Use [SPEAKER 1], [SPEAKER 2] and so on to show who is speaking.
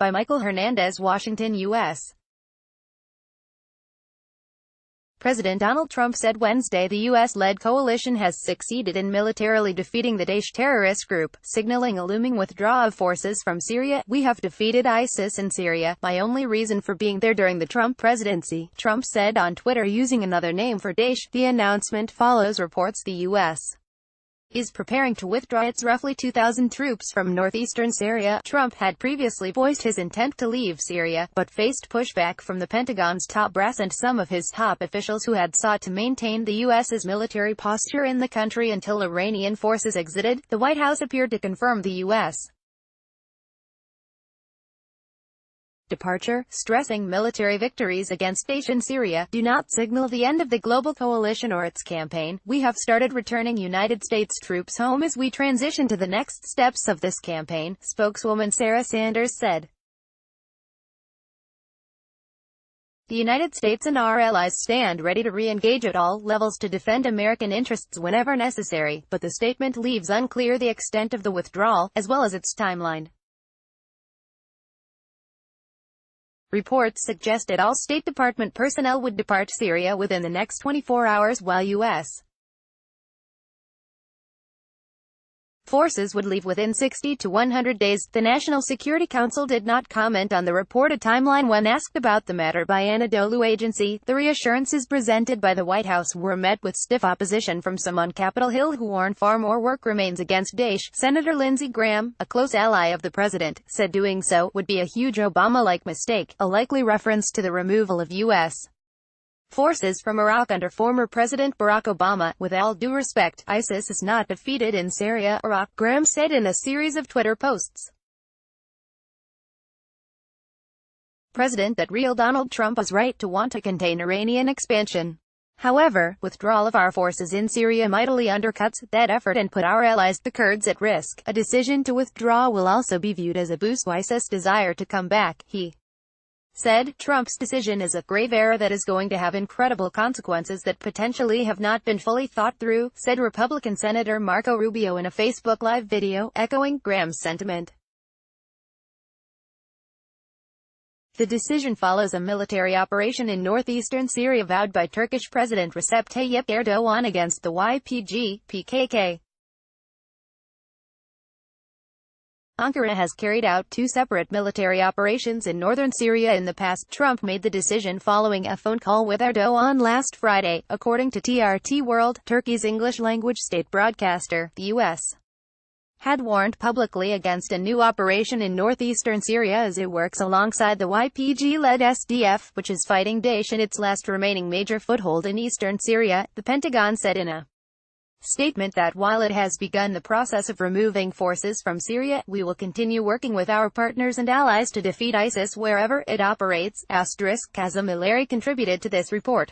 [SPEAKER 1] by Michael Hernandez, Washington, U.S. President Donald Trump said Wednesday the U.S.-led coalition has succeeded in militarily defeating the Daesh terrorist group, signaling a looming withdrawal of forces from Syria. "We have defeated ISIS in Syria. My only reason for being there during the Trump presidency," Trump said on Twitter using another name for Daesh. The announcement follows reports the U.S. is preparing to withdraw its roughly 2,000 troops from northeastern Syria. Trump had previously voiced his intent to leave Syria, but faced pushback from the Pentagon's top brass and some of his top officials who had sought to maintain the U.S.'s military posture in the country until Iranian forces exited. The White House appeared to confirm the U.S. departure, stressing military victories against Daesh in Syria do not signal the end of the global coalition or its campaign. "We have started returning United States troops home as we transition to the next steps of this campaign," spokeswoman Sarah Sanders said. "The United States and our allies stand ready to re-engage at all levels to defend American interests whenever necessary," but the statement leaves unclear the extent of the withdrawal, as well as its timeline. Reports suggested all State Department personnel would depart Syria within the next 24 hours, while U.S. forces would leave within 60 to 100 days. The National Security Council did not comment on the reported timeline when asked about the matter by Anadolu Agency. The reassurances presented by the White House were met with stiff opposition from some on Capitol Hill who warned far more work remains against Daesh. Senator Lindsey Graham, a close ally of the president, said doing so would be a huge Obama-like mistake, a likely reference to the removal of U.S. forces from Iraq under former President Barack Obama. "With all due respect, ISIS is not defeated in Syria, Iraq," Graham said in a series of Twitter posts. President that real Donald Trump is right to want to contain Iranian expansion. However, withdrawal of our forces in Syria mightily undercuts that effort and put our allies, the Kurds, at risk. A decision to withdraw will also be viewed as a boost to ISIS' desire to come back, he said. Trump's decision is a grave error that is going to have incredible consequences that potentially have not been fully thought through, said Republican Senator Marco Rubio in a Facebook Live video, echoing Graham's sentiment. The decision follows a military operation in northeastern Syria vowed by Turkish President Recep Tayyip Erdogan against the YPG/PKK. Ankara has carried out two separate military operations in northern Syria in the past. Trump made the decision following a phone call with Erdogan last Friday, according to TRT World, Turkey's English-language state broadcaster. The U.S. had warned publicly against a new operation in northeastern Syria as it works alongside the YPG-led SDF, which is fighting Daesh in its last remaining major foothold in eastern Syria. The Pentagon said in a statement that while it has begun the process of removing forces from Syria, we will continue working with our partners and allies to defeat ISIS wherever it operates. Kazem Ilari contributed to this report.